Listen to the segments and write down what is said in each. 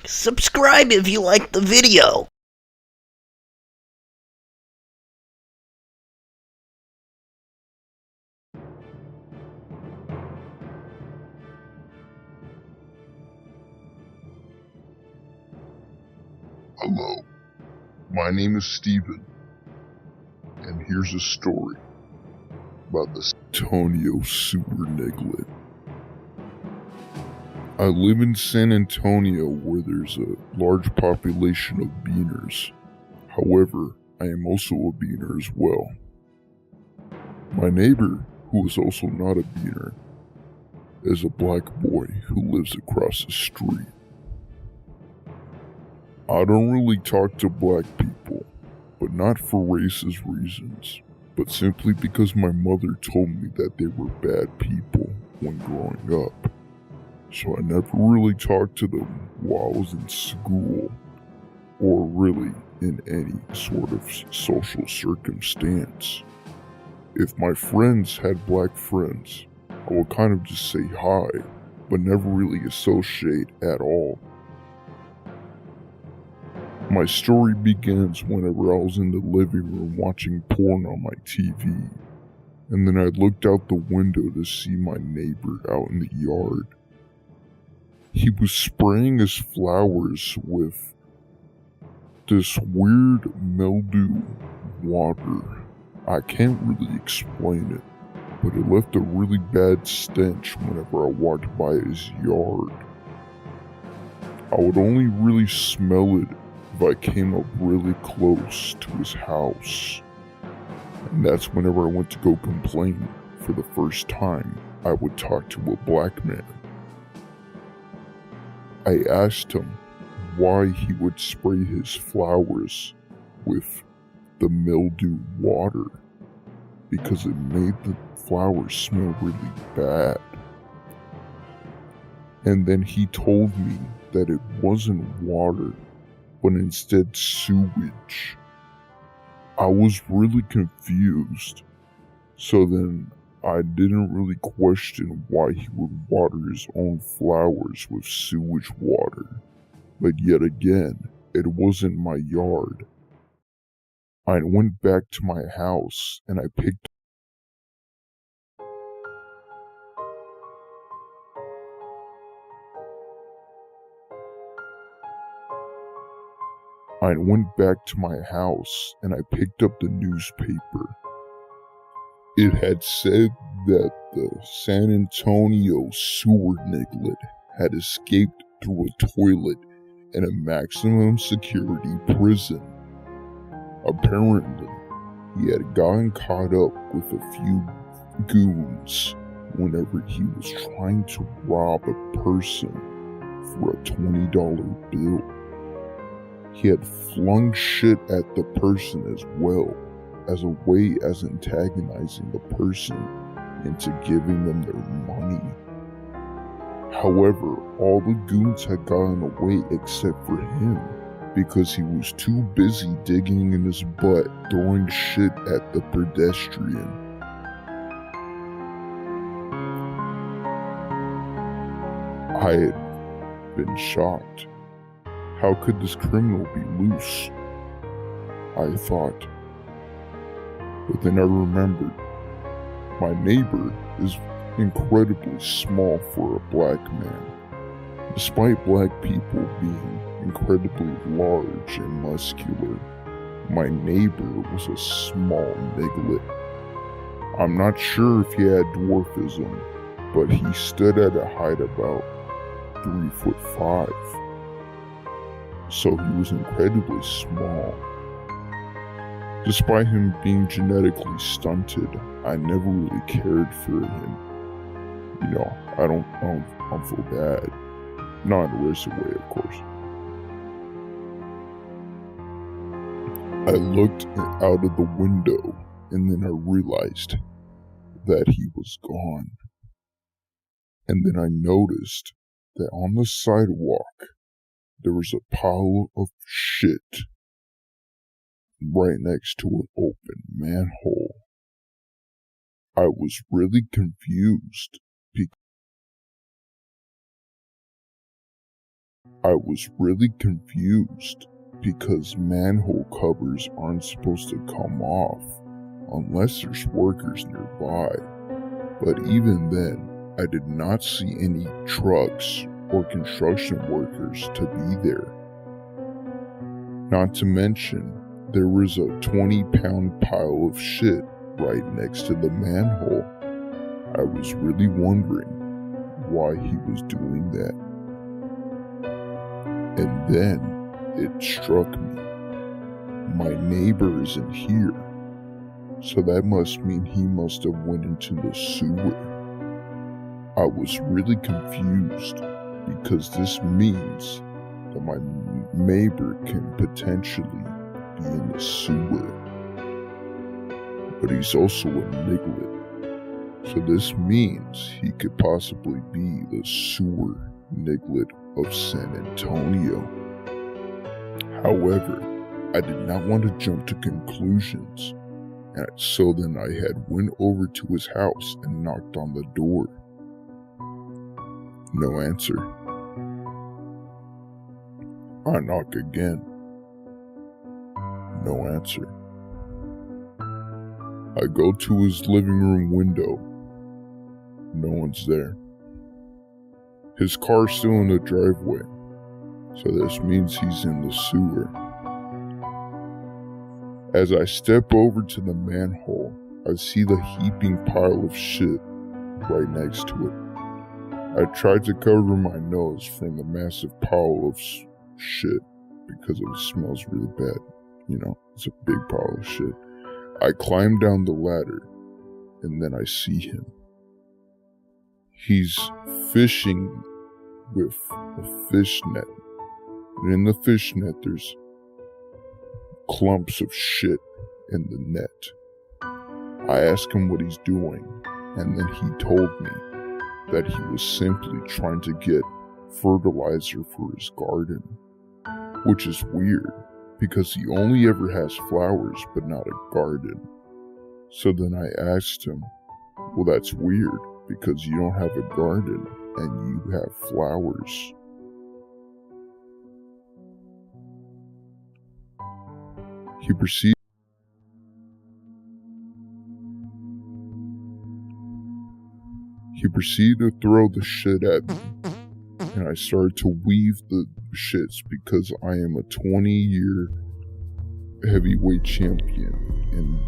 Subscribe if you like the video. Hello, my name is Steven, and here's a story about the Antonio sewer niglet. I live in San Antonio where there's a large population of beaners. However, I am also a beaner as well. My neighbor, who is also not a beaner, is a black boy who lives across the street. I don't really talk to black people, but not for racist reasons, but simply because my mother told me that they were bad people when growing up. So I never really talked to them while I was in school, or really in any sort of social circumstance. If my friends had black friends, I would kind of just say hi, but never really associate at all. My story begins whenever I was in the living room watching porn on my TV, and then I looked out the window to see my neighbor out in the yard. He was spraying his flowers with this weird mildew water. I can't really explain it, but it left a really bad stench whenever I walked by his yard. I would only really smell it if I came up really close to his house. And that's whenever I went to go complain for the first time I would talk to a black man. I asked him why he would spray his flowers with the mildew water, because it made the flowers smell really bad. And then he told me that it wasn't water, but instead sewage. I was really confused, so then I didn't really question why he would water his own flowers with sewage water. But yet again, it wasn't my yard. I went back to my house and I picked up the newspaper. It had said that the San Antonio sewer niglet had escaped through a toilet in a maximum security prison. Apparently, he had gotten caught up with a few goons whenever he was trying to rob a person for a $20 bill. He had flung shit at the person as well, as a way as antagonizing the person into giving them their money. However, all the goons had gotten away except for him, because he was too busy digging in his butt throwing shit at the pedestrian. I had been shocked. How could this criminal be loose? I thought. But then I remembered, my neighbor is incredibly small for a black man. Despite black people being incredibly large and muscular, my neighbor was a small niglet. I'm not sure if he had dwarfism, but he stood at a height about 3'5". So he was incredibly small. Despite him being genetically stunted, I never really cared for him. I don't feel bad. Not in a racist way, of course. I looked out of the window and then I realized that he was gone. And then I noticed that on the sidewalk there was a pile of shit right next to an open manhole. I was really confused because I was really confused because manhole covers aren't supposed to come off unless there's workers nearby. But even then, I did not see any trucks or construction workers to be there. Not to mention, there was a 20-pound pile of shit right next to the manhole. I was really wondering why he was doing that. And then it struck me. My neighbor isn't here, so that must mean he must have went into the sewer. I was really confused because this means that my neighbor can potentially be in the sewer. But he's also a niglet, so this means he could possibly be the sewer niglet of San Antonio. However, I did not want to jump to conclusions, and so then I had went over to his house and knocked on the door. No answer. I knock again. No answer. I go to his living room window. No one's there. His car's still in the driveway, so this means he's in the sewer. As I step over to the manhole, I see the heaping pile of shit right next to it. I tried to cover my nose from the massive pile of shit because it smells really bad. You know, it's a big pile of shit. I climb down the ladder, and then I see him. He's fishing with a fish net, and in the fish net there's clumps of shit in the net. I ask him what he's doing, and then he told me that he was simply trying to get fertilizer for his garden, which is weird because he only ever has flowers but not a garden. So then I asked him, well, that's weird because you don't have a garden and you have flowers. He proceeded to throw the shit at me, and I started to weave the shits because I am a 20-year heavyweight champion in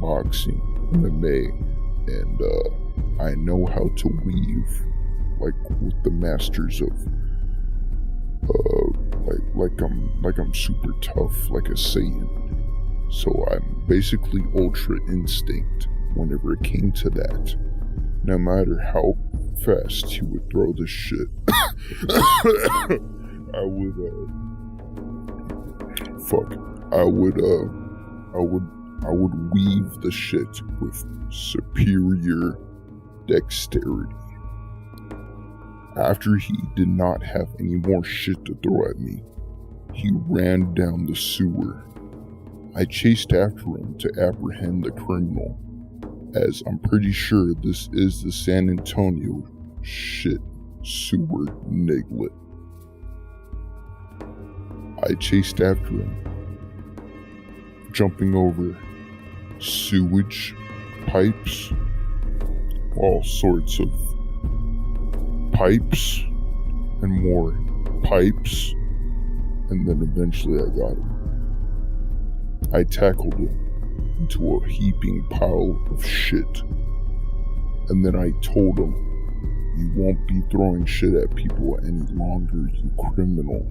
boxing, MMA, and I know how to weave, like with the masters of, like I'm super tough, like a Saiyan. So I'm basically ultra instinct whenever it came to that. No matter how fast he would throw the shit, I would weave the shit with superior dexterity. After he did not have any more shit to throw at me, he ran down the sewer. I chased after him to apprehend the criminal, as I'm pretty sure this is the San Antonio shit sewer niglet. I chased after him, jumping over sewage pipes, all sorts of pipes and more pipes, and then eventually I got him. I tackled him into a heaping pile of shit, and then I told him, "You won't be throwing shit at people any longer, you criminal."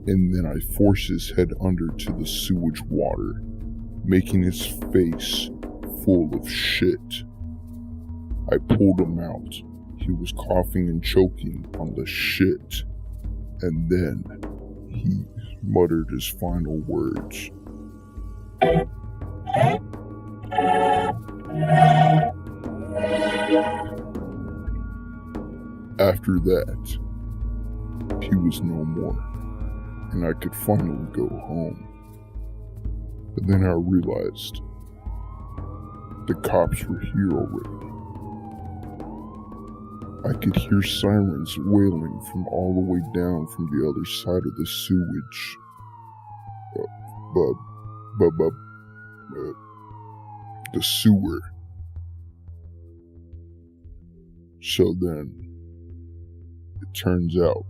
And then I forced his head under to the sewage water, making his face full of shit. I pulled him out. He was coughing and choking on the shit, and then he muttered his final words. After that, he was no more, and I could finally go home. But then I realized the cops were here already. I could hear sirens wailing from all the way down from the other side of the sewage. The sewer. So then, it turns out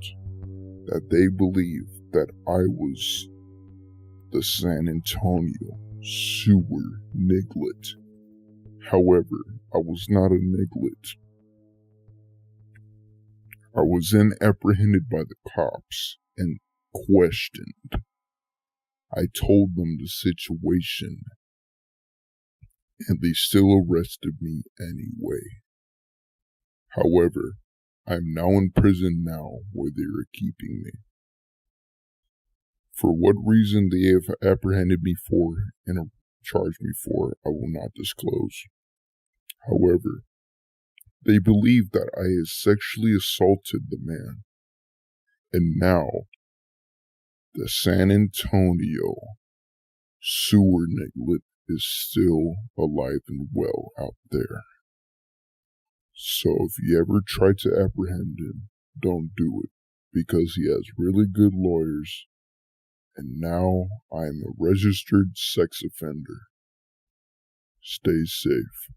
that they believe that I was the San Antonio sewer niglet. However, I was not a niglet. I was then apprehended by the cops and questioned. I told them the situation, and they still arrested me anyway. However, I'm now in prison now where they are keeping me. For what reason they have apprehended me for and charged me for, I will not disclose. However, they believe that I had sexually assaulted the man, and now the San Antonio sewer niglet is still alive and well out there. So if you ever try to apprehend him, don't do it, because he has really good lawyers, and now I am a registered sex offender. Stay safe.